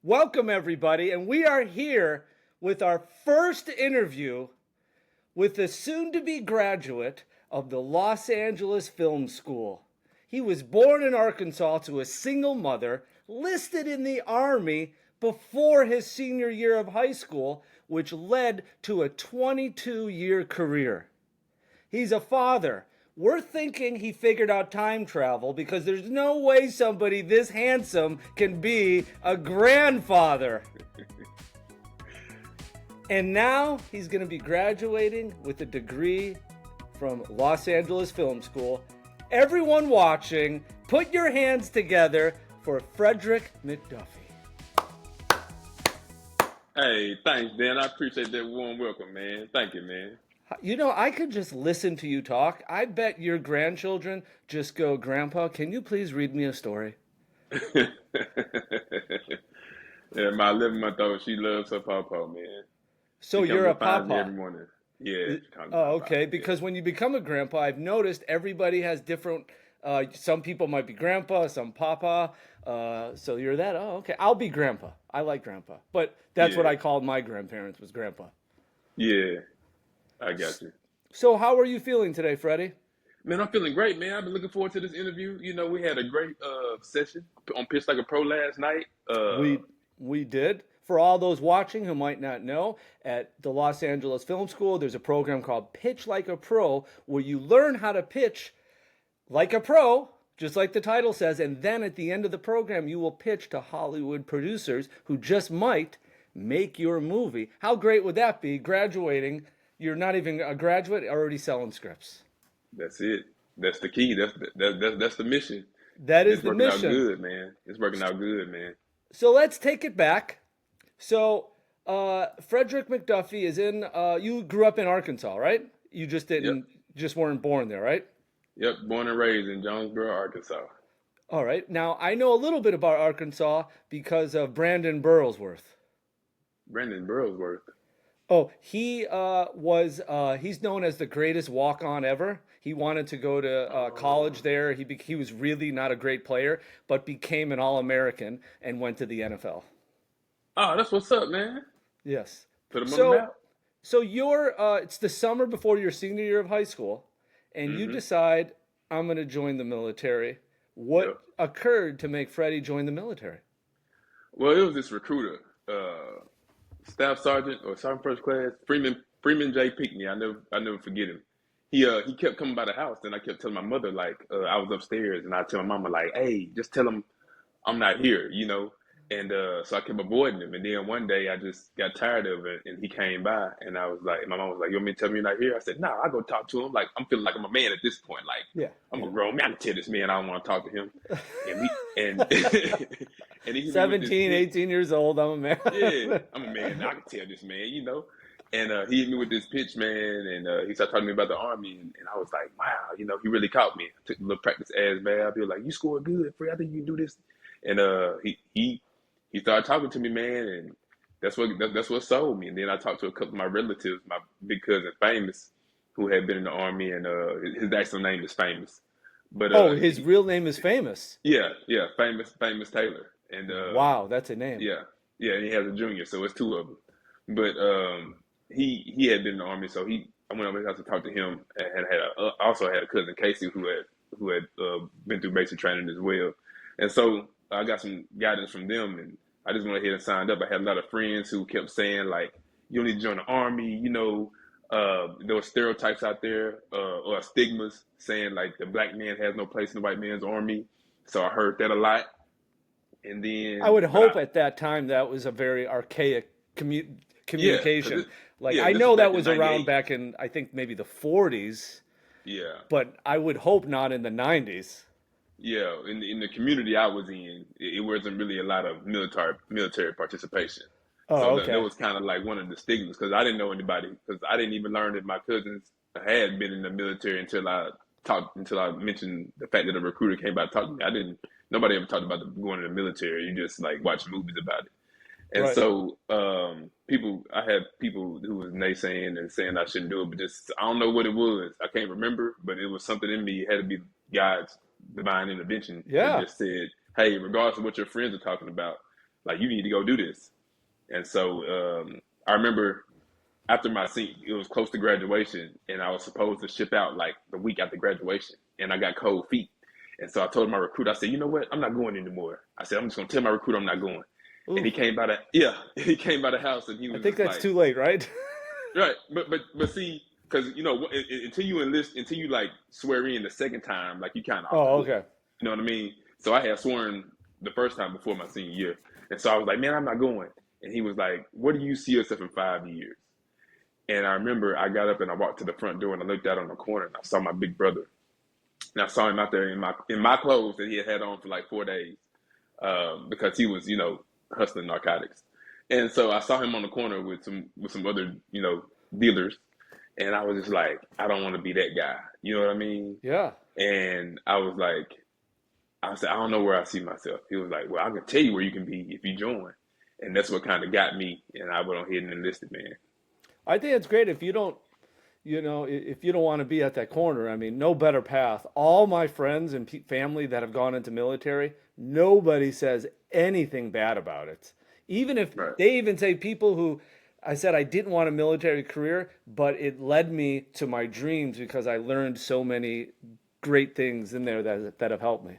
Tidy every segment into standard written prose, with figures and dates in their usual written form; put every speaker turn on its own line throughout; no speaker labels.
Welcome, everybody. And we are here with our first interview with the soon to be graduate of the Los Angeles Film School. He was born in Arkansas to a single mother, listed in the Army before his senior year of high school, which led to a 22-year career. He's a father. We're thinking he figured out time travel because there's no way somebody this handsome can be a grandfather. And now he's going to be graduating with a degree from Los Angeles Film School. Everyone watching, put your hands together for Frederick McDuffy.
Hey, thanks, Dan. I appreciate that warm welcome, man. Thank you, man.
You know, I could just listen to you talk. I bet your grandchildren just go, Grandpa, can you please read me a story?
Yeah, my 11-month-old, she loves her pawpaw, man.
So
She comes
you're a
and finds me every
papa.
morning. Yeah, she comes
Oh,
my
okay.
papa.
Because when you become a grandpa, I've noticed everybody has different. Some people might be grandpa, some papa. So you're that. Oh, okay. I'll be grandpa. I like grandpa, but that's what
Yeah,
I called my grandparents was grandpa.
yeah, I got you.
So how are you feeling today, Freddie?
Man, I'm feeling great, man. I've been looking forward to this interview. You know, we had a great session on Pitch Like a Pro last night.
We we did. For all those watching who might not know, at the Los Angeles Film School, there's a program called Pitch Like a Pro, where you learn how to pitch like a pro, just like the title says, and then at the end of the program, you will pitch to Hollywood producers who just might make your movie. How great would that be? Graduating, you're not even a graduate, already selling scripts.
That's it. That's the key. That's the mission.
That is
It's
the
working out
mission.
good, man. It's working out good, man.
So let's take it back. So Frederick McDuffy is in. You grew up in Arkansas, right? You just
Yep.
didn't, just weren't born there, right?
Yep. Born and raised in Jonesboro, Arkansas.
All right. Now I know a little bit about Arkansas because of Brandon Burlsworth.
Brandon Burlsworth.
Oh, he he's known as the greatest walk-on ever. He wanted to go to college there. He was really not a great player, but became an All-American and went to the NFL.
Oh, that's what's up, man.
Yes.
Put him on the
So
map.
so you're it's the summer before your senior year of high school, and you
Hmm.
decide I'm going to join the military. What
Yep.
occurred to make Freddie join the military?
Well, it was this recruiter, Staff Sergeant or Sergeant First Class Freeman J. Pinkney. I never forget him. He kept coming by the house, and I kept telling my mother like I was upstairs, and I tell my mama like, hey, just tell him I'm not here, you know. And so I kept avoiding him. And then one day I just got tired of it, and he came by, and I was like, my mom was like, you want me to tell me you're not here? I said, nah, I go talk to him. Like I'm feeling like I'm a man at this point. Like
Yeah,
I'm a
yeah.
grown man. I can tell this man I don't want to talk to him. And and and he hit me with this
17,
pitch.
18 years old, I'm a
Yeah,
man.
I'm a man. I can tell this man, you know. And he hit me with this pitch, man, and he started talking to me about the army, and I was like, wow, you know, he really caught me. I took a little practice ass bab. He was like, you scored good, Free. I think you can do this. And he started talking to me, man, and that's what sold me. And then I talked to a couple of my relatives, my big cousin Famous, who had been in the army, and his actual name is Famous. But
Oh, his real name is famous.
yeah, Famous Taylor, and
Wow, that's a name.
yeah, yeah, and he has a junior, so it's two of them. But he had been in the army, so I went over his house to talk to him, and also had a cousin Casey who had been through basic training as well, and so I got some guidance from them, and I just went ahead and signed up. I had a lot of friends who kept saying like, "You don't need to join the army," you know. There were stereotypes out there or stigmas saying like the black man has no place in the white man's army. So I heard that a lot, and
I
then
would
but I
hope at that time that was a very archaic
yeah, because
communication. Like I
this was
know that
back in
was around
'98.
back in I think maybe the 40s,
Yeah,
but I would hope not in the 90s.
yeah. In the community I was in, it wasn't really a lot of military participation.
Oh,
So that
okay.
was kind of like one of the stigmas because I didn't know anybody because I didn't even learn that my cousins had been in the military until I mentioned the fact that a recruiter came by to talk to me. I didn't. Nobody ever talked about going in the military. You just like watch movies about it. And
Right.
so I had people who was naysaying and saying I shouldn't do it, but just I don't know what it was. I can't remember, but it was something in me. It had to be God's divine intervention that
Yeah.
just said, "Hey, regardless of what your friends are talking about, Like, you need to go do this. And so I remember after my senior, it was close to graduation, and I was supposed to ship out like the week after graduation, and I got cold feet. And so I told my recruiter, I said, you know what? I'm not going anymore. I said, I'm just gonna tell my recruiter I'm not going. And
Oof.
he came by the yeah, he came by the house, and he
I
was
think
just
that's
like,
too late, right?
right, but see, because you know, until you enlist, until you like swear in the second time, like you kind of off the
Oh,
hook.
okay.
You know what I mean? So I had sworn the first time before my senior year, and so I was like, man, I'm not going. And he was like, where do you see yourself in 5 years? And I remember I got up and I walked to the front door and I looked out on the corner and I saw my big brother. And I saw him out there in my clothes that he had on for like 4 days because he was, you know, hustling narcotics. And so I saw him on the corner with some other, you know, dealers. And I was just like, I don't want to be that guy. You know what I mean?
Yeah.
And I was like, I said, I don't know where I see myself. He was like, well, I can tell you where you can be if you join. And that's what kind of got me. And I went on ahead and enlisted, man.
I think it's great if you don't, you know, if you don't want to be at that corner. I mean, no better path. All my friends and family that have gone into military, nobody says anything bad about it. Even if
Right.
they even say people who I said I didn't want a military career, but it led me to my dreams because I learned so many great things in there that have helped me.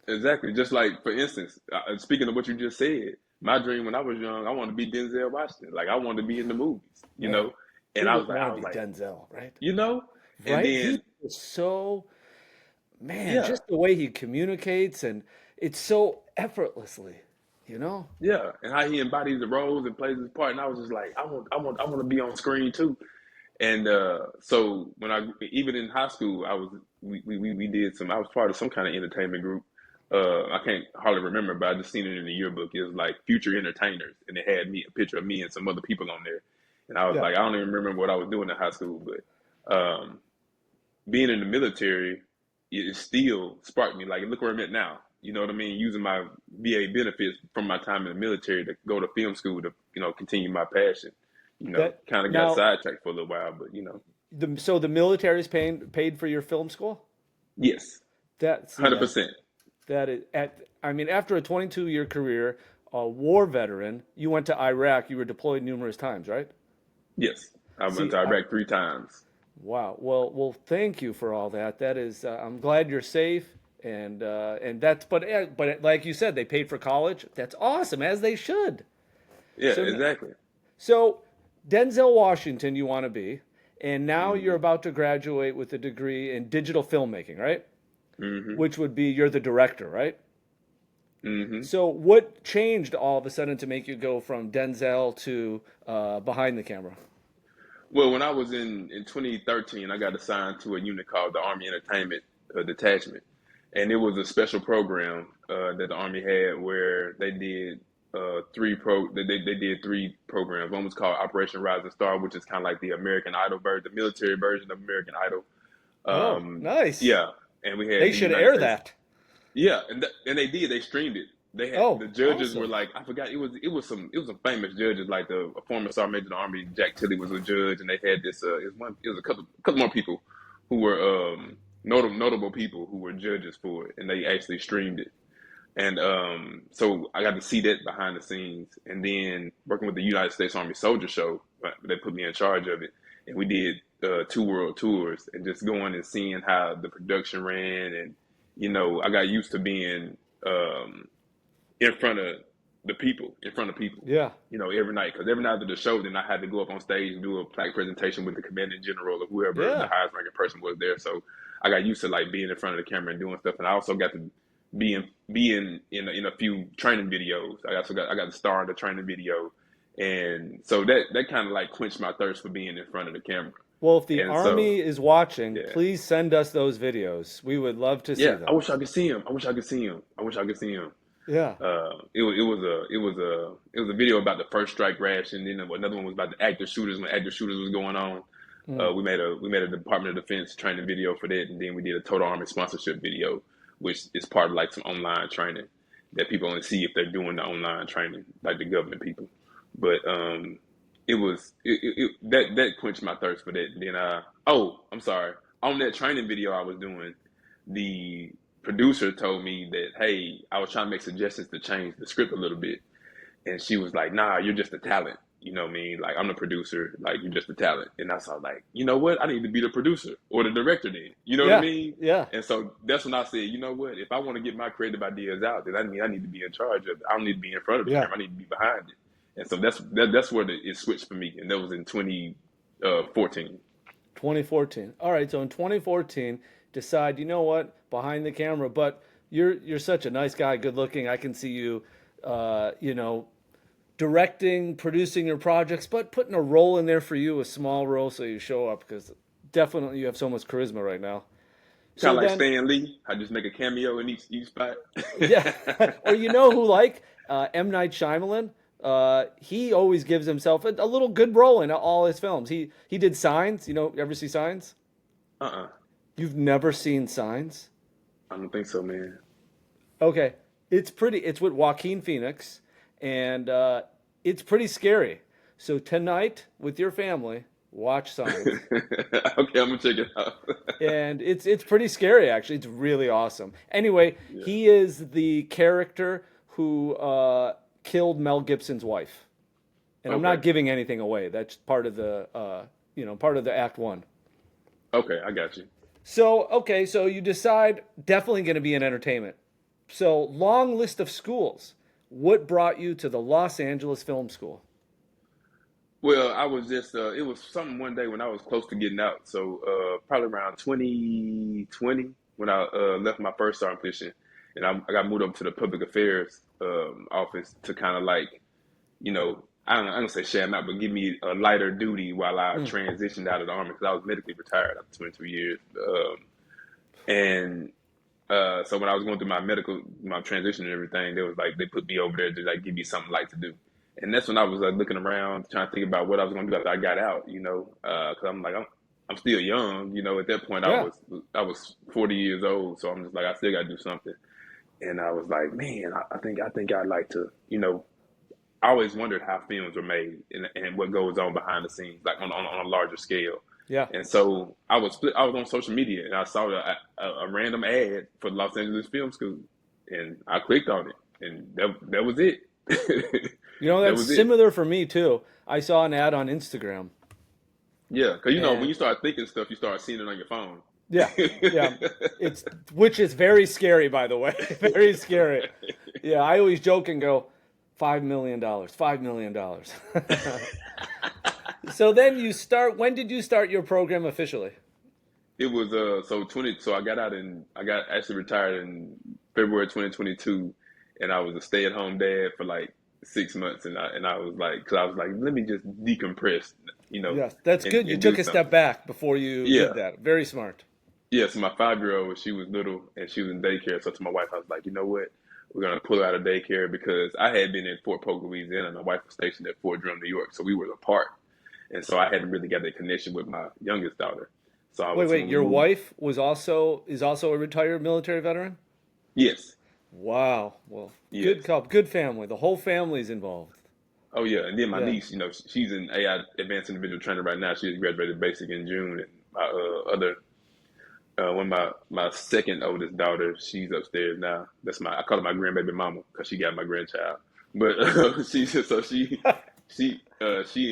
Exactly. Just like, for instance, speaking of what you just said, my dream when I was young, I wanted to be Denzel Washington. Like, I wanted to be in the movies, you
Man,
know? And
who
I was
wouldn't
like,
want to be Denzel, right?
you know? And
Right? He
then,
is so, man,
yeah,
just the way he communicates and it's so effortlessly, you know?
yeah. And how he embodies the roles and plays his part. And I was just like, I want to be on screen too. And so when even in high school, we did I was part of some kind of entertainment group. I can't hardly remember, but I just seen it in the yearbook. It was like future entertainers, and it had me a picture of me and some other people on there. And I was
Yeah.
like, I don't even remember what I was doing in high school, but being in the military, it still sparked me. Like, look where I'm at now. You know what I mean? Using my VA benefits from my time in the military to go to film school to, you know, continue my passion. You know,
That
kind of got
now
sidetracked for a little while, but you know,
so the military's paying paid for your film school?
yes,
That see that
100%.
that is at I mean after a 22-year career, a war veteran, you went to Iraq, you were deployed numerous times, right?
Yes, I went
See,
to Iraq 3 times.
wow. Well, thank you for all that. That is, I'm glad you're safe, and that's, but like you said, they paid for college. That's awesome, as they should.
Yeah,
So,
exactly.
so Denzel Washington, you want to be, and now you're
hmm
about to graduate with a degree in digital filmmaking, right?
hmm
Which would be you're the director, right?
hmm
So, what changed all of a sudden to make you go from Denzel to behind the camera?
Well, when I was in 2013, I got assigned to a unit called the Army Entertainment Detachment, and it was a special program that the Army had where they did they did 3 programs. One was called Operation Rising Star, which is kind of like the American Idol version, the military version of American Idol.
Oh, nice.
Yeah, and we had
They
the
should
United
air
States.
that.
Yeah, and they did. They streamed it. They had
Oh,
the judges were
awesome.
like, I forgot, it was some famous judges, like the a former sergeant major of the army, Jack Tilley, was a judge, and they had this it was a couple more people who were notable people who were judges for it, and they actually streamed it. And so I got to see that behind the scenes, and then working with the United States Army Soldier Show, they put me in charge of it, and we did 2 world tours, and just going and seeing how the production ran, and you know, I got used to being um, in front of in front of people,
Yeah.
you know, every night, because every night after the show, then I had to go up on stage and do a plaque presentation with the commanding general or whoever the
Yeah.
highest ranking person was there. So I got used to like being in front of the camera and doing stuff, and I also got to be in a few training videos. I got to star in the training video, and so that kind of like quenched my thirst for being in front of the camera.
Well, if the
And so
Army is watching,
yeah,
please send us those videos. We would love to see
yeah, I
them.
wish I could see him. I wish I could see him. I wish I could see him.
Yeah.
It was a video about the first strike rash, and then another one was about the active shooters when active shooters was going on.
Mm.
We made a Department of Defense training video for that, and then we did a Total Army sponsorship video, which is part of like some online training that people only see if they're doing the online training, like the government people. But that quenched my thirst for that. And then I'm sorry, on that training video I was doing, the producer told me that, hey, I was trying to make suggestions to change the script a little bit, And she was like, nah, you're just a talent. You know what I mean? Like, I'm the producer. Like, you're just a talent. And I was like, you know what? I need to be the producer or the director then. You know what I
Yeah.
mean?
Yeah.
And so that's when I said, you know what? If I want to get my creative ideas out, then I need to be in charge of it. I don't need to be in front of the
Yeah.
camera. I need to be behind it. And so that's where it switched for me. And that was in 2014.
2014. All right, so in 2014, decide, you know what, behind the camera, but you're such a nice guy, good looking. I can see you, you know, directing, producing your projects, but putting a role in there for you, a small role, so you show up because definitely you have so much charisma right now.
Kind
So
of like
then,
Stan Lee. I just make a cameo in each spot.
yeah, or you know who like M. Night Shyamalan? He always gives himself a little good role in all his films. He did Signs. You know, ever see Signs?
Uh-uh.
You've never seen Signs?
I don't think so, man.
Okay, it's pretty. It's with Joaquin Phoenix, and it's pretty scary. So tonight with your family, watch Signs,
Okay, I'm gonna check it out.
and it's pretty scary actually. It's really awesome. Anyway,
Yeah.
he is the character who killed Mel Gibson's wife, and I'm
Okay.
not giving anything away. That's part of the part of the Act One.
Okay, I got you.
So okay, so you decide definitely going to be in entertainment. So long list of schools. What brought you to the Los Angeles Film School?
Well, I was just it was something one day when I was close to getting out. So probably around 2020 when I left my first sergeant position, and I got moved up to the public affairs office to kind of like, you know, I don't say sham out, but give me a lighter duty while I
Mm.
transitioned out of the army because I was medically retired after 22 years. And so when I was going through my transition and everything, they was like they put me over there to like give me something light to do. And that's when I was like looking around, trying to think about what I was going to do after I got out, you know, because I'm still young, you know. At that point,
Yeah.
I was 40 years old, so I'm just like I still got to do something. And I was like, man, I think I'd like to, you know. I always wondered how films were made and what goes on behind the scenes, like on a larger scale.
Yeah.
And so I was on social media and I saw a random ad for the Los Angeles Film School, and I clicked on it, and that was it.
You know,
That
that's
was it.
similar for me too. I saw an ad on Instagram.
Yeah, because you know when
And
you start thinking stuff, you start seeing it on your phone.
yeah, yeah. It's which is very scary, by the way. Very scary. Yeah, I always joke and go, $5 million, $5 million. So then you start. When did you start your program officially?
It was so I got actually retired in February 2022, and I was a stay at home dad for like 6 months, and I was like, because I was like, let me just decompress, you know,
Yes, that's good. You
and do
took a step
something.
back before you
Yeah,
did that. Very smart.
yeah. So my 5 year old, she was little and she was in daycare. So to my wife, I was like, you know what? We're gonna pull her out of daycare because I had been in Fort Polk, Louisiana, and my wife was stationed at Fort Drum, New York. So we were apart, and so I hadn't really got that connection with my youngest daughter.
Wait.
When we
Your
moved,
wife is also a retired military veteran?
yes,
Wow. Well, good
yes.
couple, good family. The whole family's involved.
Oh yeah, and then my
Yeah.
niece, you know, she's in AI advanced individual trainer right now. She just graduated basic in June, and my other one of my second oldest daughter, she's upstairs now. I call her my grandbaby mama because she got my grandchild. But she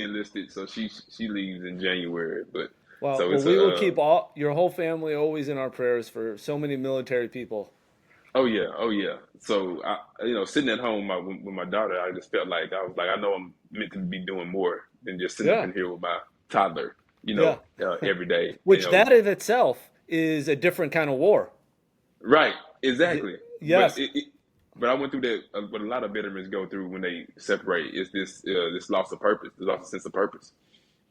enlisted, so she leaves in January. But
Well,
so
well,
it's
we will keep all your whole family always in our prayers for so many military people.
oh yeah. So you know, sitting at home with my daughter, I just felt like I was like I know I'm meant to be doing more than just sitting up
Yeah.
in here with my toddler, you
Yeah.
know, every day, you
Which
know.
that in itself is a different kind of war.
Right,
Y-
exactly. But
yes.
but I went through that. What a lot of veterans go through when they separate is this loss of purpose, this loss of sense of purpose,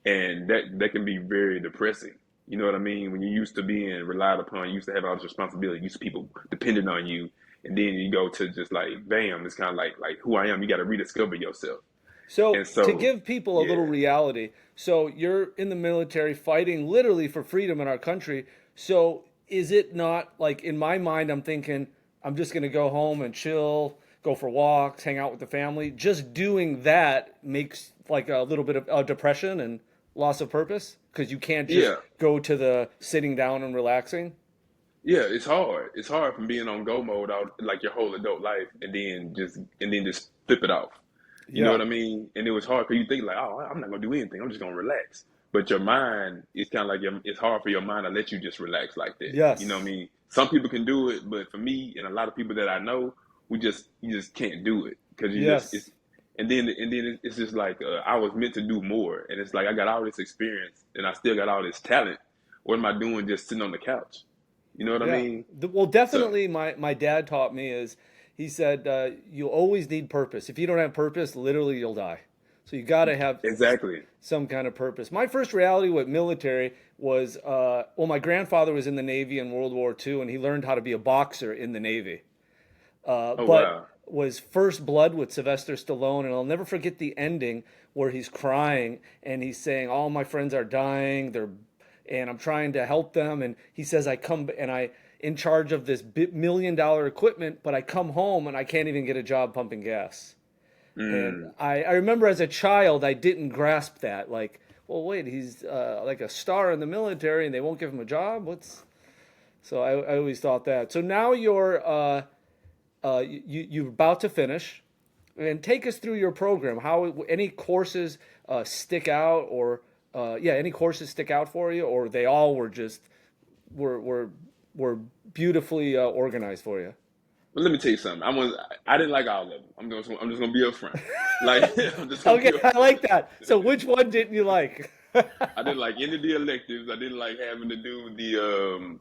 and that can be very depressing. You know what I mean? When you're used to being relied upon, you used to have all this responsibility, used to people depending on you, and then you go to just like bam, it's kind of like who I am. You got to rediscover yourself,
So
and
to
so
give people a
yeah,
little reality, so you're in the military fighting literally for freedom in our country. So is it not like in my mind, I'm thinking I'm just going to go home and chill, go for walks, hang out with the family. Just doing that makes like a little bit of depression and loss of purpose because you can't just
yeah,
go to the sitting down and relaxing.
yeah. It's hard. It's hard from being on go mode all like your whole adult life, and then just flip it off. You know
Yeah.
what I mean? And it was hard because you think like, oh, I'm not gonna do anything. I'm just gonna relax. But your mind, it's kind of like it's hard for your mind to let you just relax like that. You know what I
Yes.
mean? Some people can do it, but for me and a lot of people that I know, you just can't do it because you just it's
Yes.
and then it's just like I was meant to do more, and it's like I got all this experience and I still got all this talent. What am I doing just sitting on the couch? You know what I
Yeah.
mean?
Well,
So
definitely my dad taught me is he said you always need purpose. If you don't have purpose, literally you'll die. So you got to have
exactly.
some kind of purpose. My first reality with military was well, my grandfather was in the Navy in World War II, and he learned how to be a boxer in the Navy.
Oh
But
wow.
was First Blood with Sylvester Stallone, and I'll never forget the ending where he's crying and he's saying, "All my friends are dying. And I'm trying to help them." And he says, "I come and I in charge of this $1 million equipment, but I come home and I can't even get a job pumping gas." And
Mm.
I remember as a child, I didn't grasp that. Like, well, wait, he's like a star in the military, and they won't give him a job. What's so I always thought that. So now you're about to finish, and take us through your program. How any courses stick out, or yeah, any courses stick out for you, or they all were just were were were beautifully organized for you.
But let me tell you something. I didn't like all of them. I'm just gonna be upfront. Like I'm just gonna
Okay,
be
I like
upfront.
that. So which one didn't you like?
I didn't like any of the electives. I didn't like having to do the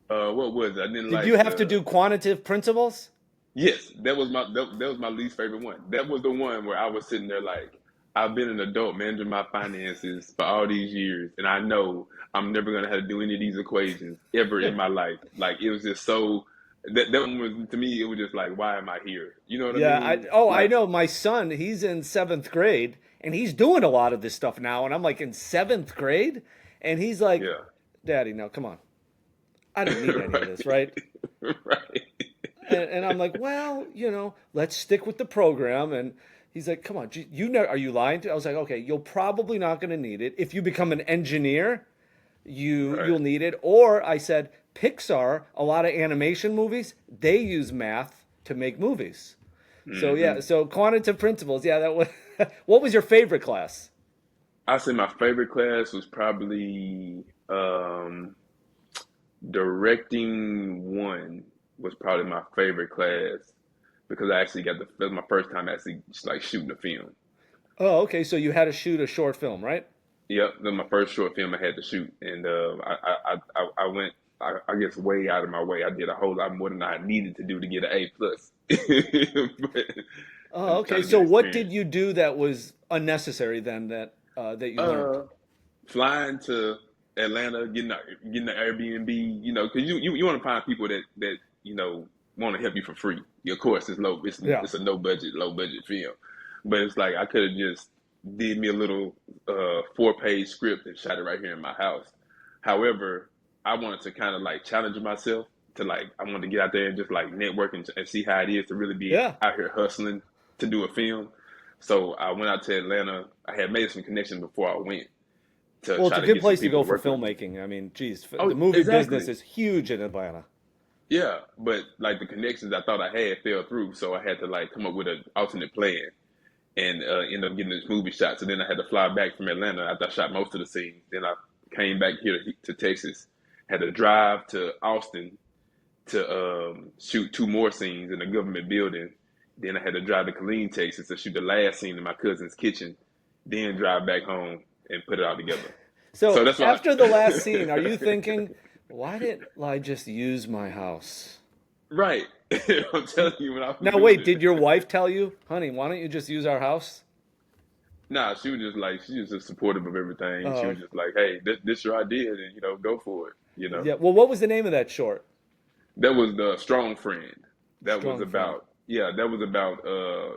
what was it? I didn't
Did you
like
have to do quantitative principles?
yes, that was my least favorite one. That was the one where I was sitting there like I've been an adult managing my finances for all these years, and I know I'm never gonna have to do any of these equations ever in my life. Like it was just so that one was to me. It was just like, why am I here? You know what I
Yeah,
mean?
I
Like
know my son, he's in seventh grade and he's doing a lot of this stuff now. And I'm like, in seventh grade? And he's like,
yeah,
Daddy, no, come on. I don't need any of
right,
this, right?
right.
And I'm like, well, let's stick with the program. And he's like, come on, you know, are you lying to? I was like, okay, you're probably not going to need it. If you become an engineer,
Right.
you'll need it. Or I said, Pixar, a lot of animation movies, they use math to make movies. So yeah,
Hmm.
so quantitative principles, yeah, that was. What was your favorite class?
I say my favorite class was probably directing one was probably my favorite class because I actually got that was my first time actually just like shooting a film.
Oh, okay, so you had to shoot a short film, right?
Yep, that was my first short film I had to shoot, and I went I guess way out of my way. I did a whole lot more than I needed to do to get an A plus, but I'm
Oh,
just
okay.
trying to get
So what did
experience.
you do that was unnecessary then that you learned?
Uh, Flying to Atlanta, getting the Airbnb, because you want to find people that want to help you for free. Of course,
Yeah.
it's a low budget film, but it's like I could have just did me a little 4-page script and shot it right here in my house. However, I wanted to kind of like challenge myself to like I wanted to get out there and just like network and see how it is to really be
Yeah.
out here hustling to do a film. So I went out to Atlanta. I had made some connections before I went to
Well, it's
try
a
to
good
get some
place to
people
go
to
for
work with me.
filmmaking. I mean, geez, the
Oh,
movie business
exactly.
is huge in Atlanta.
Yeah, but like the connections I thought I had fell through, so I had to like come up with an alternate plan and end up getting this movie shot. So then I had to fly back from Atlanta after I shot most of the scenes. Then I came back here to Texas, had to drive to Austin to shoot 2 more scenes in a government building. Then I had to drive to Killeen, Texas to shoot the last scene in my cousin's kitchen. Then drive back home and put it all together. So
So
that's why.
after the last scene, are you thinking, why didn't I just use my house?
Right. I'm telling you when I was
Now
doing
wait, did
it.
your wife tell you, honey, why don't you just use our house?
Nah, she was just like she was just supportive of everything. She
Uh,
was just like, "Hey, this your idea, and go for it."
yeah. Well, what was the name of that short?
That was the strong friend. That was
Strong friend.
about yeah. That was about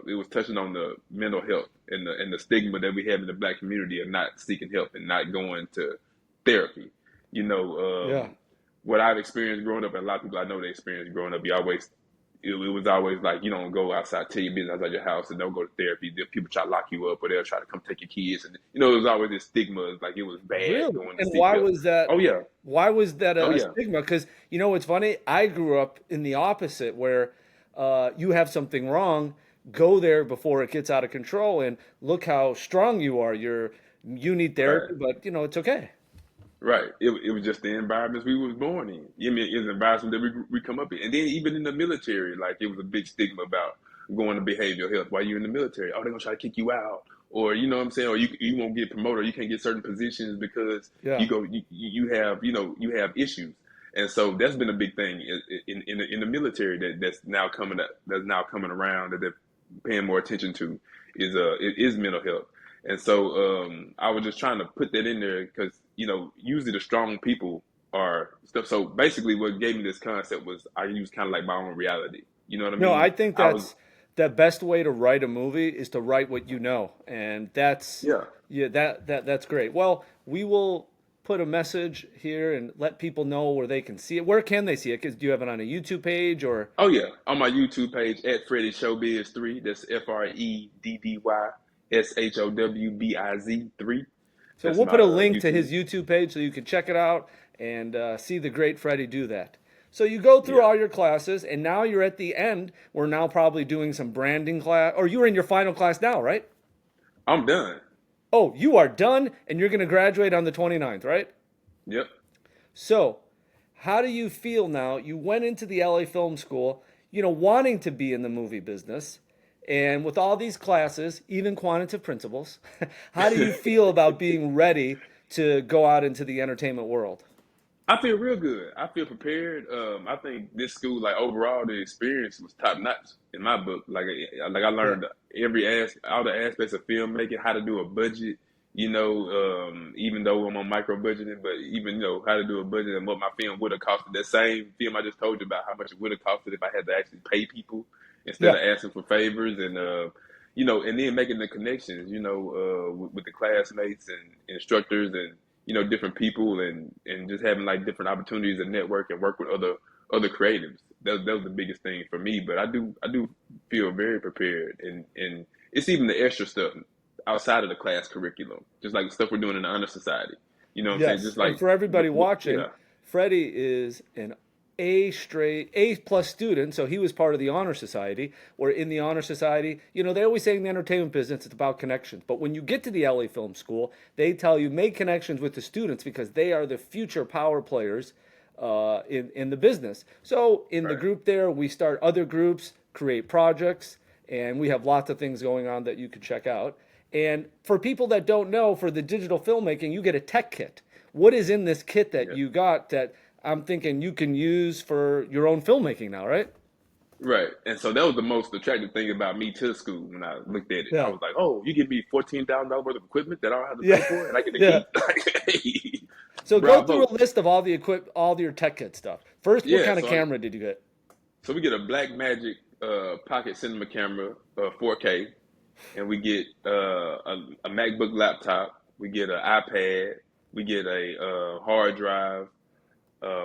it was touching on the mental health and the stigma that we have in the black community of not seeking help and not going to therapy. You know,
Yeah.
what I've experienced growing up, and a lot of people I know they experienced growing up. It was always like you don't go outside, tell your business outside your house, and don't go to therapy. People try to lock you up, or they'll try to come take your kids, and it was always this stigma, like it was bad
Really?
going to
And
seek
why
help.
was that?
Oh yeah,
Why was that
oh
a
yeah,
stigma? Because what's funny? I grew up in the opposite, where you have something wrong, go there before it gets out of control. And look how strong you are. You need
Right.
therapy, but it's okay.
Right. It was just the environments we was born in. I mean, it was the environment that we come up in. And then even in the military, like it was a big stigma about going to behavioral health while you're in the military. Oh, they're gonna try to kick you out. Or you know what I'm saying, or you won't get promoted, or you can't get certain positions because
Yeah.
you have you have issues. And so that's been a big thing in the military that's now coming around that they're paying more attention to is mental health. And so I was just trying to put that in there because usually the strong people are stuff. So basically, what gave me this concept was I used kind of like my own reality. You know what I
No, I
mean?
think
I was
that's the best way to write a movie is to write what you know. And that's
yeah.
yeah, that's great. Well, we will put a message here and let people know where they can see it. Where can they see it? 'Cause do you have it on a YouTube page or
Oh yeah, on my YouTube page at Freddie Showbiz 3. That's FreddyShowbiz 3.
so
That's
we'll
my
put a link to
YouTube.
his YouTube page so you can check it out and see the great Freddie do that. So you go through
Yeah,
all your classes, and now you're at the end. We're now probably doing some branding class, or you're in your final class now, right?
I'm done.
Oh, you are done, and you're going to graduate on the 29th, right?
Yep.
So, how do you feel now? You went into the LA Film School, wanting to be in the movie business, and with all these classes, even quantitative principles, how do you feel about being ready to go out into the entertainment world?
I feel real good. I feel prepared. I think this school, like overall, the experience was top notch in my book. Like I
Yeah.
learned all the aspects of filmmaking, how to do a budget. Even though I'm on micro budgeting, but even how to do a budget and what my film would have costed. That same film I just told you about, how much it would have costed if I had to actually pay people instead
Yeah.
of asking for favors, and and then making the connections, with the classmates and instructors and different people, and just having like different opportunities to network and work with other creatives. That was the biggest thing for me. But I do feel very prepared, and it's even the extra stuff outside of the class curriculum, just like the stuff we're doing in the honor society. You know what I'm saying?
Yes.
Just
And
like
for everybody watching,
yeah,
Freddie is an A plus student, so he was part of the honor society. Where in the honor society, they always say in the entertainment business it's about connections. But when you get to the LA Film School, they tell you make connections with the students because they are the future power players in the business. So in the
right.
group there, we start other groups, create projects, and we have lots of things going on that you can check out. And for people that don't know, for the digital filmmaking, you get a tech kit. What is in this kit that
Yeah.
you got that I'm thinking you can use for your own filmmaking now, right?
Right. And so that was the most attractive thing about me to school when I looked at it. I
Yeah.
was like, oh, you give me $14,000 worth of equipment that I don't have to pay
Yeah.
for and I get to
Yeah.
keep? Like, hey,
So go through
bravo.
a list of all your tech kit stuff. First, what
Yeah,
kind of
so I
camera did you get?
so we get a Blackmagic pocket cinema camera, 4K, and we get a MacBook laptop, we get an iPad, we get a hard drive,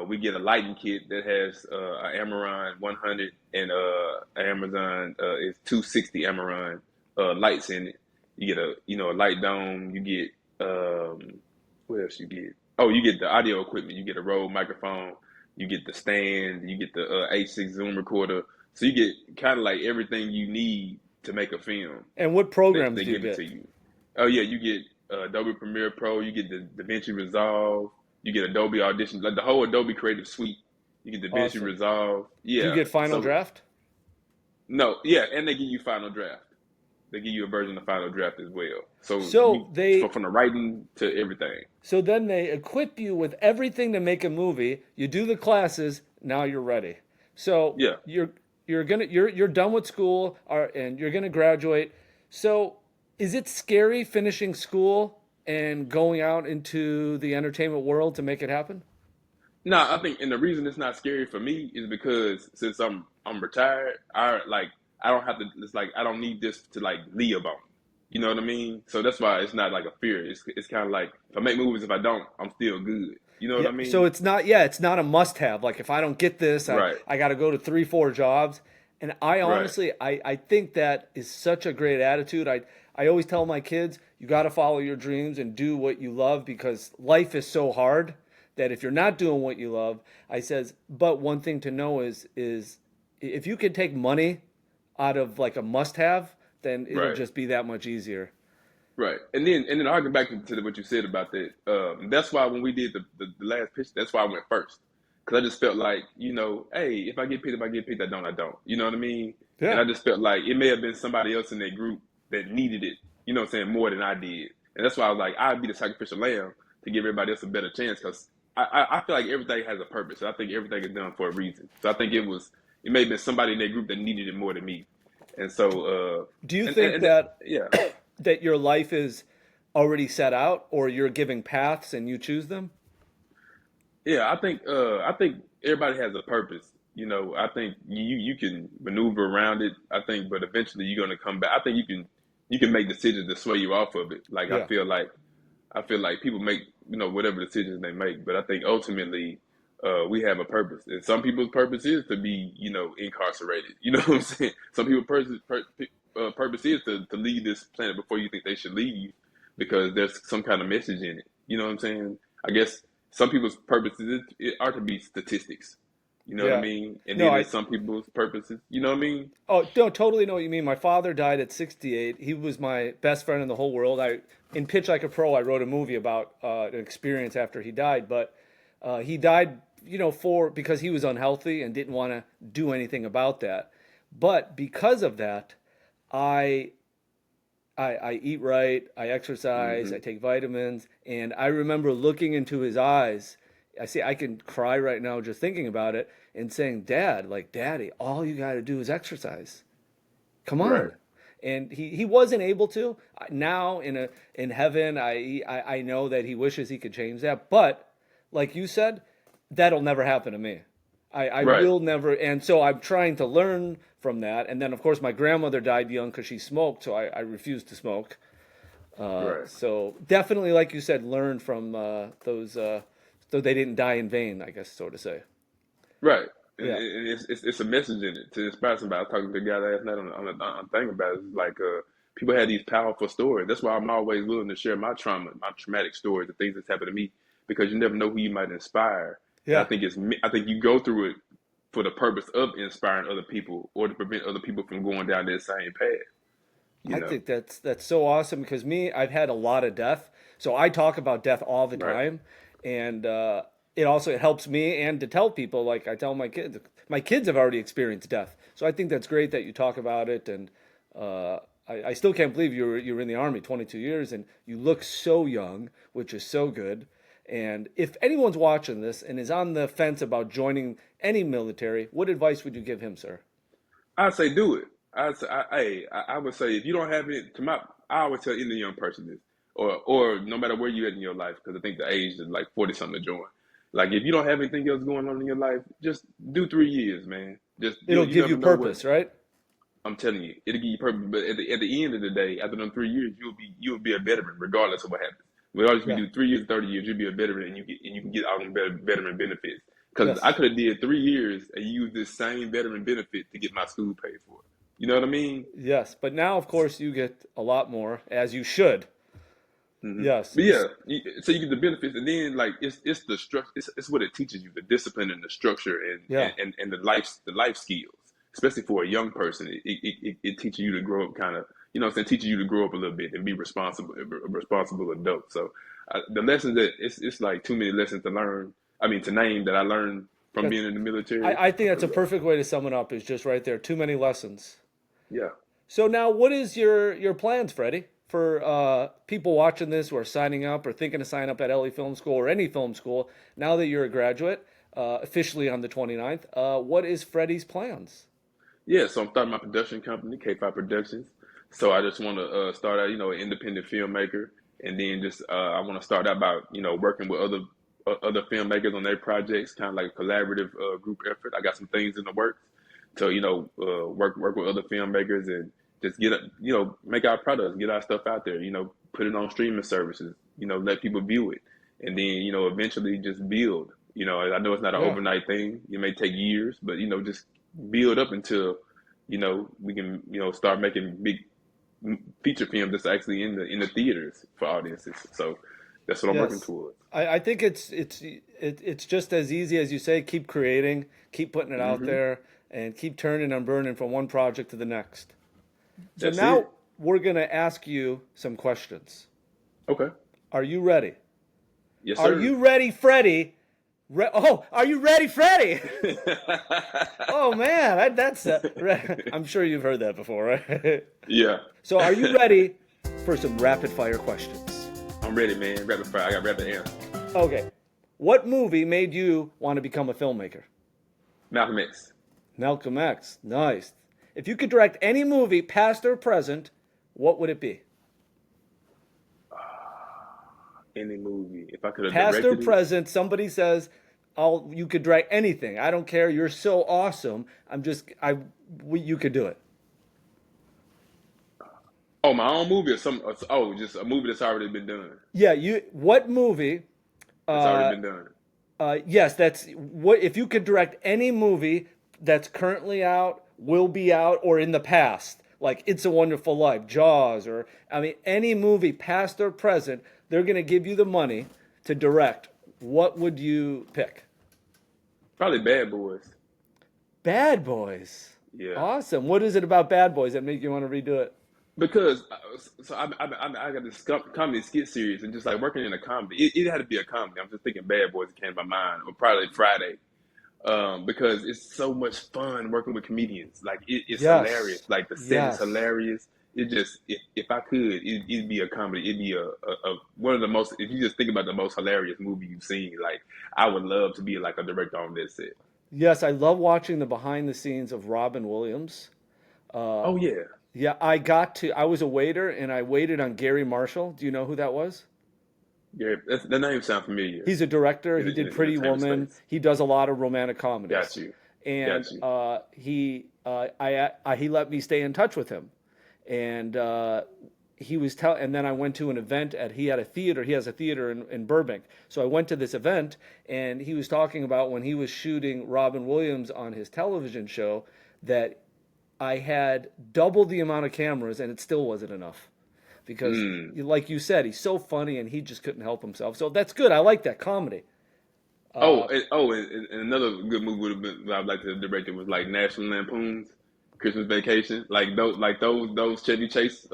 we get a lighting kit that has an Amaran 100 and an Amazon is 260 Amaran lights in it. You get a light dome. You get what else you get? Oh, you get the audio equipment. You get a Rode microphone. You get the stand. You get the H6 Zoom recorder. So you get kind of like everything you need to make a film.
And what
They
programs do you
give it to
get?
you. Oh yeah, you get Adobe Premiere Pro. You get the DaVinci Resolve. You get Adobe Audition, like the whole Adobe Creative Suite. You get DaVinci
Awesome.
Resolve.
Do you
Yeah.
get Final
So
Draft?
no, yeah, and they give you Final Draft. They give you a version of Final Draft as well. So
So
from the writing to everything.
then they equip you with everything to make a movie. You do the classes, now you're ready. So
Yeah.
you're done with school and you're gonna graduate. So is it scary finishing school and going out into the entertainment world to make it happen?
No, I think, and the reason it's not scary for me is because since I'm retired, I don't have to. It's like I don't need this to like live on. You know what I mean? So that's why it's not like a fear. It's kind of like if I make movies, if I don't, I'm still good. You know what
Yeah.
I
So
mean?
it's not a must have. Like if I don't get this, I,
Right.
I got to go to 3, 4 jobs. And I
Right.
honestly, I think that is such a great attitude. I always tell my kids, you got to follow your dreams and do what you love because life is so hard that if you're not doing what you love, I says, but one thing to know is if you can take money out of like a must-have, then it'll
Right.
just be that much easier.
Right, and then I harken back to what you said about that. That's why when we did the last pitch, that's why I went first, because I just felt like, hey, if I get picked, if I get picked, I don't, I don't. You know what I mean? And
Yeah.
I just felt like it may have been somebody else in that group that needed it. You know what I'm saying? More than I did, and that's why I was like, I'd be the sacrificial lamb to give everybody else a better chance, because I feel like everything has a purpose. I think everything is done for a reason. So I think it may have been somebody in that group that needed it more than me, and so
Do you think
and
that
yeah.
that your life is already set out, or you're giving paths and you choose them?
Yeah, I think everybody has a purpose. I think you can maneuver around it. I think, but eventually you're gonna come back. I think you can make decisions to sway you off of it. Like
Yeah.
I feel like people make whatever decisions they make, but I think ultimately we have a purpose, and some people's purpose is to be incarcerated. You know what I'm saying? Some people's purpose is to leave this planet before you think they should leave, because there's some kind of message in it. You know what I'm saying? I guess some people's purposes are to be statistics. You know what I
Yeah.
mean? And
No,
then
I
there's some people's purposes. You know what I mean?
Oh, no, totally know what you mean. My father died at 68. He was my best friend in the whole world. In Pitch Like a Pro, I wrote a movie about an experience after he died, but he died, because he was unhealthy and didn't want to do anything about that. But because of that, I I eat right, I exercise, I
Hmm.
take vitamins, and I remember looking into his eyes. I see I can cry right now just thinking about it and saying, "Dad, like Daddy, all you got to do is exercise. Come
Right.
on." And he wasn't able to. Now in heaven, I know that he wishes he could change that, but like you said, that'll never happen to me. I
Right.
will never, and so I'm trying to learn from that. And then, of course, my grandmother died young because she smoked, so I refused to smoke.
Right.
So definitely, like you said, learn from those, so they didn't die in vain, I guess, so to say.
Right.
Yeah,
And it's a message in it to inspire somebody. I was talking to a guy last night on a thing about it. It's like people have these powerful stories. That's why I'm always willing to share my trauma, my traumatic stories, the things that's happened to me, because you never know who you might inspire. And
yeah.
I think you go through it for the purpose of inspiring other people, or to prevent other people from going down that same path. You
I
know.
think that's so awesome because me, I've had a lot of death, so I talk about death all the
Right.
time, and it helps me and to tell people. Like I tell my kids have already experienced death, so I think that's great that you talk about it. And I still can't believe you were in the army 22 years and you look so young, which is so good. And if anyone's watching this and is on the fence about joining any military, what advice would you give him, sir?
I'd say do it. I would say if you don't have it, I always tell any young person this, or no matter where you're at in your life, because I think the age is like 40 something to join. Like if you don't have anything else going on in your life, just do 3 years, man. Just
It'll
you
give you
never know what.
purpose, right?
I'm telling you, it'll give you purpose. But at the end of the day, after them 3 years, you'll be a veteran regardless of what happens. Regardless if
Yeah.
you do 3 years, 30 years, you'll be a veteran, and you can get all them veteran benefits. Because I
Yes.
could have did 3 years and used this same veteran benefit to get my school paid for. You know what I mean?
Yes. But now, of course, you get a lot more, as you should. Yes.
But yeah, so you get the benefits, and then like it's the structure. It's what it teaches you, the discipline and the structure, and
Yeah.
and the life skills, especially for a young person. It teaches you to grow up, kind of, what I'm saying, teaches you to grow up a little bit and be a responsible adult. So the lessons that it's like too many lessons to learn. I mean, to name that I learned from
That
being in the military.
I think that's a perfect way to sum it up. Is just right there. Too many lessons.
Yeah.
So now, what is your plans, Freddie, for people watching this who are signing up or thinking to sign up at LA Film School or any film school now that you're a graduate, officially on the 29th? What is Freddie's plans?
Yeah, so I'm starting my production company, K5 Productions. So I just want to start out, an independent filmmaker, and then just I want to start out by, working with other filmmakers on their projects, kind of like a collaborative group effort. I got some things in the works to, work with other filmmakers and just make our products, get our stuff out there, put it on streaming services, let people view it, and then, eventually just build. I know it's not an
Yeah.
overnight thing. It may take years, but just build up until we can start making big feature films that's actually in the theaters for audiences. So that's what I'm working
Yes.
towards.
I think it's just as easy as you say. Keep creating, keep putting it out
Hmm.
there. and keep turning and burning from one project to the next. So
That's
now
it.
we're going to ask you some questions.
Okay.
Are you ready?
Yes,
Are
sir.
you ready, Freddie? Are you ready, Freddie? Oh man, I'm sure you've heard that before, right?
Yeah.
So are you ready for some rapid fire questions?
I'm ready, man. Rapid fire. I got rapid answer.
Okay. What movie made you want to become a filmmaker?
Malcolm X.
Malcolm X. Nice. If you could direct any movie, past or present, what would it be?
Any movie. If I could have
Past or
directed it.
present, somebody says, "Oh, you could direct anything. I don't care. You're so awesome. You could do it."
Oh, my own movie or some? Oh, just a movie that's already been done.
Yeah, what movie?
That's already
Uh,
been done.
yes, that's what. If you could direct any movie that's currently out, will be out, or in the past, like It's a Wonderful Life, Jaws, or I mean, any movie, past or present, they're going to give you the money to direct. What would you pick?
Probably Bad Boys.
Bad Boys.
Yeah.
Awesome. What is it about Bad Boys that make you want to redo it?
Because I got this comedy skit series and just like working in a comedy, it had to be a comedy. I'm just thinking Bad Boys came to my mind, or probably Friday, because it's so much fun working with comedians. Like it's hilarious.
Yes.
Like the set is
Yes.
hilarious. It just if I could, it'd be a comedy. It'd be a one of the most. If you just think about the most hilarious movie you've seen, like I would love to be like a director on this set.
Yes, I love watching the behind the scenes of Robin Williams.
Oh yeah,
Yeah, I was a waiter and I waited on Gary Marshall. Do you know who that was?
yeah. That name sounds familiar
He's a director.
in
He
the, in
did
the
Pretty
entertainment
Woman.
space.
He does a lot of romantic
Got
comedies.
you,
And
got you.
he let me stay in touch with him. And and then I went to an event he had a theater. He has a theater in Burbank. So I went to this event and he was talking about when he was shooting Robin Williams on his television show that I had double the amount of cameras and it still wasn't enough. Because,
Mm.
like you said, he's so funny and he just couldn't help himself. So that's good. I like that comedy.
And another good movie would have been that I'd like to have directed was like National Lampoon's Christmas Vacation. Like those Chevy Chase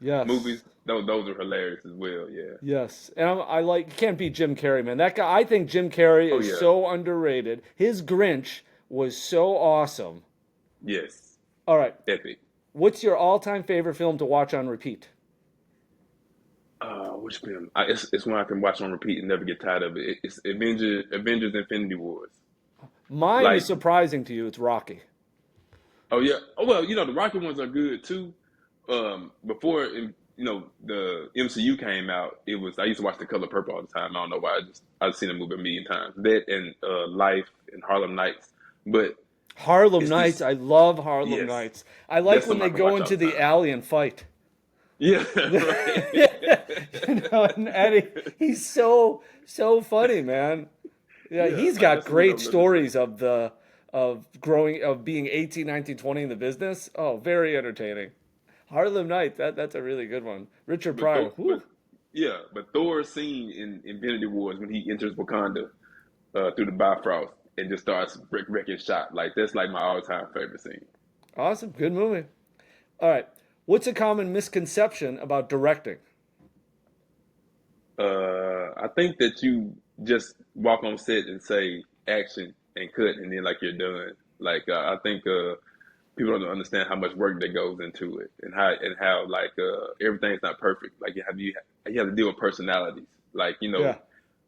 Yes.
movies. Those are hilarious as well. Yeah.
Yes. And you can't beat Jim Carrey, man. That guy, I think Jim Carrey
Oh
is
yeah.
so underrated. His Grinch was so awesome.
Yes.
All right.
Epic.
What's your all-time favorite film to watch on repeat?
Which film? It's one I can watch on repeat and never get tired of it. It's Avengers Infinity Wars.
Mine is
Like,
surprising to you. It's Rocky.
oh yeah. Oh well, the Rocky ones are good too. Before the MCU came out, I used to watch The Color Purple all the time. I don't know why. I've seen the movie a million times. That and Life and Harlem Nights. But
Harlem
it's
Nights.
this.
I love Harlem
Yes,
Nights. I like
that's
when
something
they
I can
go
watch all
into
the
the
time.
alley and fight.
Yeah, right.
And Eddie, he's so funny, man. Yeah,
Yeah,
he's
like
got
that's the movie
great
I'm looking for.
stories of being 18, 19, 20 in the business. Oh, very entertaining. Harlem Night, that's a really good one. Richard
But
Pryor.
Thor, but
Whew.
yeah, but Thor's scene in Infinity Wars when he enters Wakanda through the Bifrost and just starts wrecking shop, like that's like my all-time favorite scene.
Awesome, good movie. All right. What's a common misconception about directing?
I think that you just walk on set and say action and cut, and then like you're done. Like I think people don't understand how much work that goes into it, and how like everything's not perfect. Like you have to deal with personalities. Like
Yeah.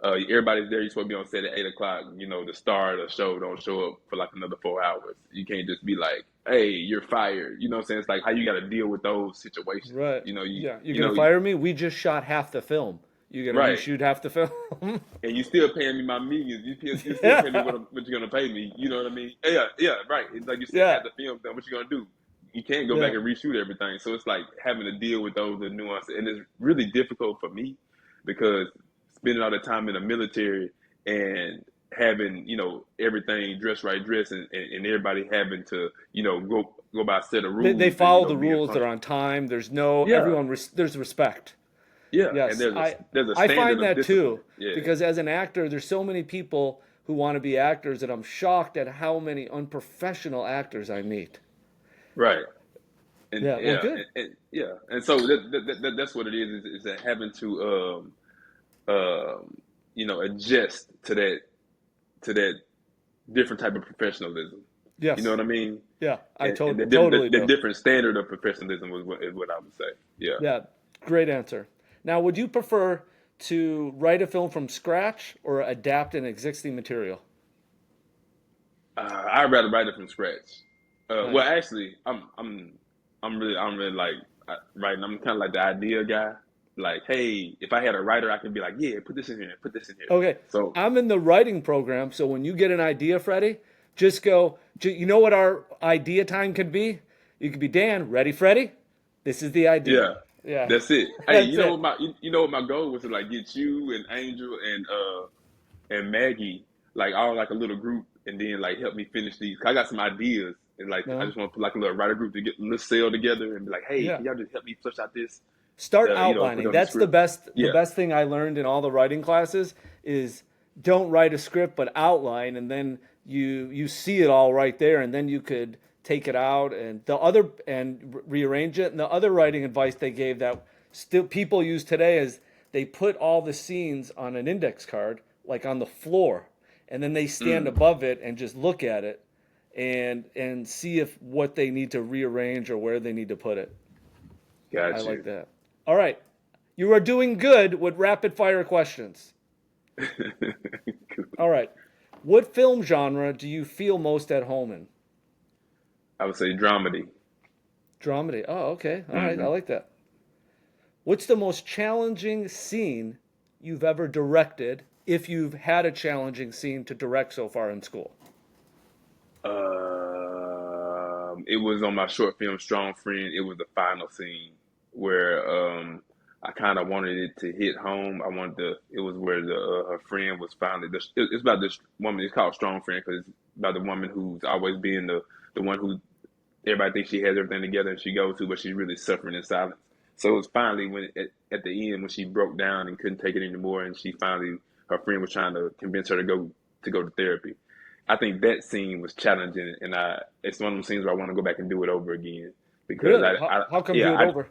everybody's there. You're supposed to be on set at 8 o'clock. The star of the show don't show up for like another 4 hours. You can't just be like, "Hey, you're fired." You know what I'm saying? It's like how you got to deal with those situations.
Right.
You know,
Yeah. You're
you
gonna
know,
fire me? We just shot half the film. You're gonna
right.
reshoot half the film?
And you still paying me my millions. You still pay me
Yeah.
what you're gonna pay me. You know what I mean? Yeah, yeah, right. It's like you still
Yeah.
have the film done. What you gonna do? You can't go back
Yeah.
and reshoot everything. So it's like having to deal with those nuances, and it's really difficult for me because spending all the time in the military and having everything dress and everybody having to go by a set of
They
rules and
follow the
being
rules. They're
punctual.
on time.
Yeah,
There's respect.
yeah, and
Yes,
there's a
I
standard
find
of
that
discipline.
too
Yeah,
because as an actor, there's so many people who want to be actors, and I'm shocked at how many unprofessional actors I meet.
Right. And
Yeah, well,
yeah,
good.
yeah, and so that's what it is that having to adjust to that different type of professionalism. You know
Yes.
what I mean?
Yeah, I
And
totally
the
do.
different standard of professionalism is what I would say. Yeah.
Yeah, great answer. Now, would you prefer to write a film from scratch or adapt an existing material?
I'd rather write it from scratch. Well,
Nice.
actually, I'm really like writing. I'm kind of like the idea guy. Like, hey, if I had a writer, I could be like, yeah, put this in here, put this in here.
Okay,
So
I'm in the writing program, so when you get an idea, Freddie, just go. You know what our idea time could be? You could be Dan, ready, Freddie? This is the idea.
yeah,
Yeah,
that's it. Hey,
that's it.
you know what my goal was to like get you and Angel and Maggie like all like a little group, and then like help me finish these. 'Cause I got some ideas, and like I
No,
just want to put like a little writer group to get let's sail together and be like, hey,
yeah.
can y'all just help me flush out this?
Start
Put
outlining.
on the
That's the
script.
best the
Yeah,
best thing I learned in all the writing classes is don't write a script but outline, and then you see it all right there, and then you could take it out and rearrange it. And the other writing advice they gave that still people use today is they put all the scenes on an index card like on the floor, and then they stand
mm,
above it and just look at it and see if what they need to rearrange or where they need to put it. I
got
like
you.
that. All right. You are doing good with rapid fire questions. All right. What film genre do you feel most at home in?
I would say dramedy.
Dramedy. Oh, okay. All right. I
Hmm.
like that. What's the most challenging scene you've ever directed if you've had a challenging scene to direct so far in school?
It was on my short film Strong Friend. It was the final scene where I kind of wanted it to hit home. I wanted to. It was where her friend was finally. It's about this woman. It's called Strong Friend because it's about the woman who's always being the one who everybody thinks she has everything together and she goes to, but she's really suffering in silence. So it was finally when at the end when she broke down and couldn't take it anymore, and she finally her friend was trying to convince her to go to therapy. I think that scene was challenging, and it's one of those scenes where I want to go back and do it over again because
Really? How come do
yeah
it over?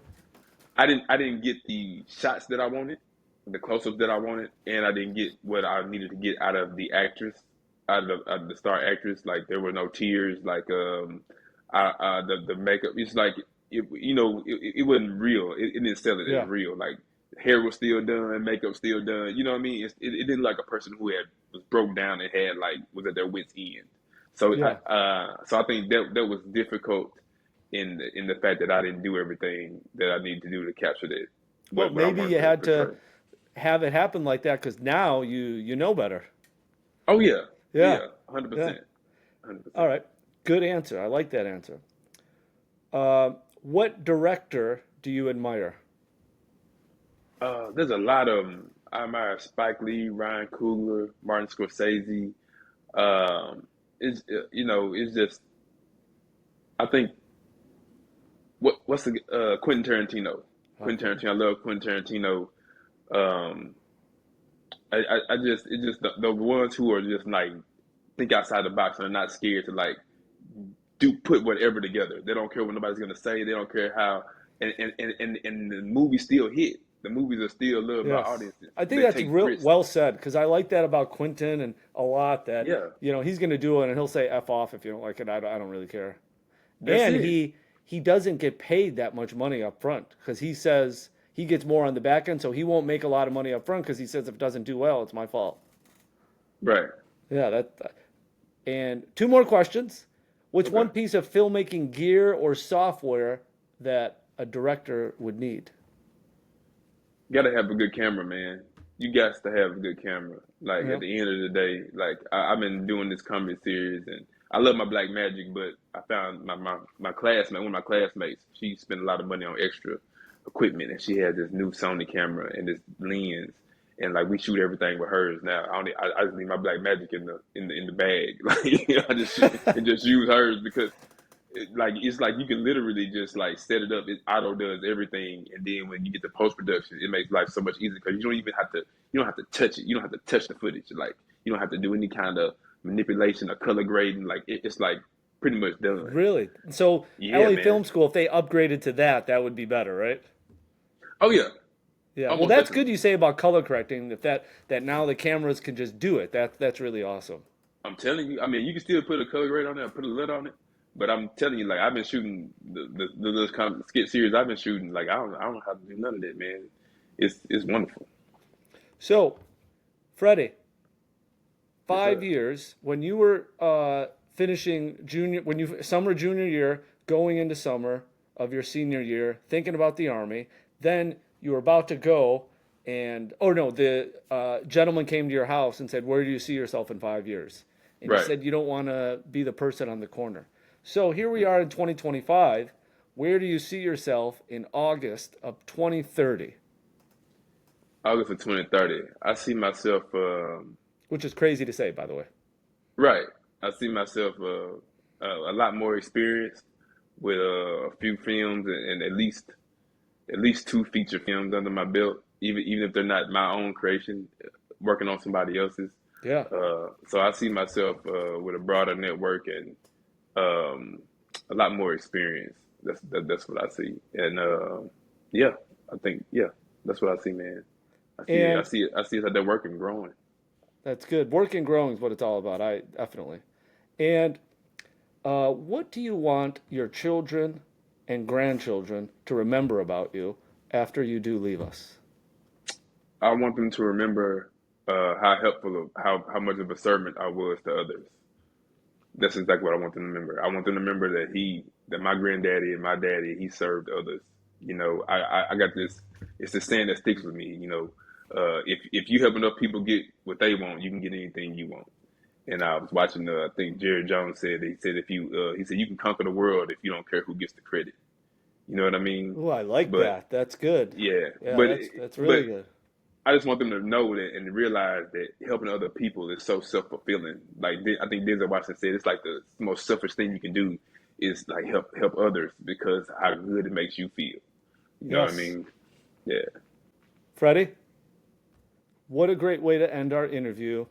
I didn't get the shots that I wanted, the close-ups that I wanted, and I didn't get what I needed to get out of the actress, out of the star actress. Like there were no tears, like the makeup. It's like it wasn't real. It didn't sell it as
Yeah.
real. Like hair was still done, makeup still done. You know what I mean? It didn't like a person who had was broke down and had like was at their wits end.
Yeah.
So I think that was difficult in the fact that I didn't do everything that I need to do to capture that
Well,
what I
maybe
wanted
you
to
had to
portray.
have it happen like that because now you know better.
Oh yeah,
Yeah.
yeah, hundred
Yeah.
percent, hundred
All
percent.
right. Good answer. I like that answer. What director do you admire?
There's a lot of them. I admire Spike Lee, Ryan Coogler, Martin Scorsese. Um, it's just I think what's the Quentin Tarantino. Quentin
Okay.
Tarantino. I love Quentin Tarantino. Um, I just it's just the ones who are just like think outside the box and are not scared to like do put whatever together. They don't care what nobody's gonna say. They don't care how and the movies still hit. The movies are still loved by
Yes.
audiences.
I think
They
that's
take
real
risks.
well said because I like that about Quentin and a lot that
Yeah,
he's going to do it and he'll say F off if you don't like it. I don't really care.
that's
And
it.
he doesn't get paid that much money up front because he says he gets more on the back end, so he won't make a lot of money up front because he says if it doesn't do well, it's my fault.
Right.
Yeah, and two more questions. What's
Okay.
one piece of filmmaking gear or software that a director would need?
Gotta have a good camera, man. You got to have a good camera. Like
Yeah.
at the end of the day, like I've been doing this comedy series, and I love my black magic, but I found my classmate, one of my classmates, she spent a lot of money on extra equipment, and she had this new Sony camera and this lens, and like we shoot everything with hers now. I just leave my black magic in the bag, like I just and just use hers because it's like you can literally just like set it up. It auto does everything, and then when you get to post production, it makes life so much easier because you don't have to touch it. You don't have to touch the footage. Like You don't have to do any kind of manipulation or color grading. Like it's like pretty much done.
Really? So
Yeah,
LA
man.
Film School, if they upgraded to that, that would be better, right?
Oh yeah,
Yeah. Well,
almost
that's good
definitely.
you say about color correcting. If that now the cameras can just do it. That's really awesome.
I'm telling you. I mean, you can still put a color grade on it, or put a lid on it. But I'm telling you, like I've been shooting the little kind of skit series I've been shooting. Like I don't know how to do none of that, man. It's wonderful.
So, Freddie,
Yes,
five
sir.
years when you were finishing junior, when you summer junior year, going into summer of your senior year, thinking about the army. Then you were about to go, and oh no, the gentleman came to your house and said, "Where do you see yourself in 5 years?" And you
Right.
said you don't want to be the person on the corner. So here we are in 2025. Where do you see yourself in August of 2030?
August of 2030. I see myself.
Which is crazy to say, by the way.
Right. I see myself a lot more experienced with a few films and at least two feature films under my belt, even if they're not my own creation, working on somebody else's.
Yeah.
So I see myself with a broader network and um, a lot more experience. That's what I see. And yeah, I think yeah, that's what I see, man.
And
I see it like they're working, growing.
that's good. Work and growing is what it's all about. I definitely. And what do you want your children and grandchildren to remember about you after you do leave us?
I want them to remember how helpful of how much of a servant I was to others. That's exactly what I want them to remember. I want them to remember that my granddaddy and my daddy, he served others. You know, I got this. It's the saying that sticks with me. You know, if you help enough people get what they want, you can get anything you want. And I was watching. I think Jerry Jones said. He said if you, he said you can conquer the world if you don't care who gets the credit. You know what I mean?
Oh, I like
But
that. That's good.
yeah,
Yeah, that's
but
really good.
I just want them to know that and realize that helping other people is so self fulfilling. Like I think Denzel Washington said, it's like the most selfish thing you can do is like help others because how good it makes you feel. You know what I
Yes.
mean? Yeah.
Freddie, what a great way to end our interview.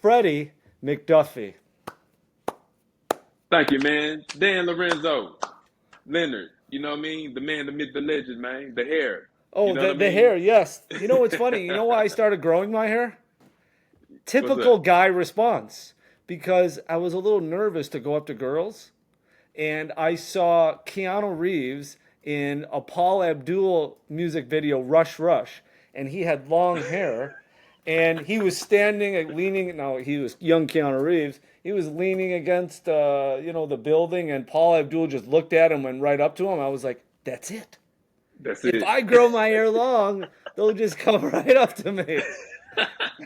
Freddie McDuffy.
Thank you, man. Dan Lorenzo, Leonard. You know what I mean? The man, the myth, the legend, man. The hair. You
Oh,
know what I
the
mean?
hair, yes. You know what's funny? You know why I started growing my hair?
What's up?
Typical guy response. Because I was a little nervous to go up to girls, and I saw Keanu Reeves in a Paul Abdul music video, Rush Rush, and he had long hair, and he was standing and leaning. Now he was young Keanu Reeves. He was leaning against, the building, and Paul Abdul just looked at him, and went right up to him. I was like, "That's it.
That's
If
it.
I grow my hair long, they'll just come right up to me."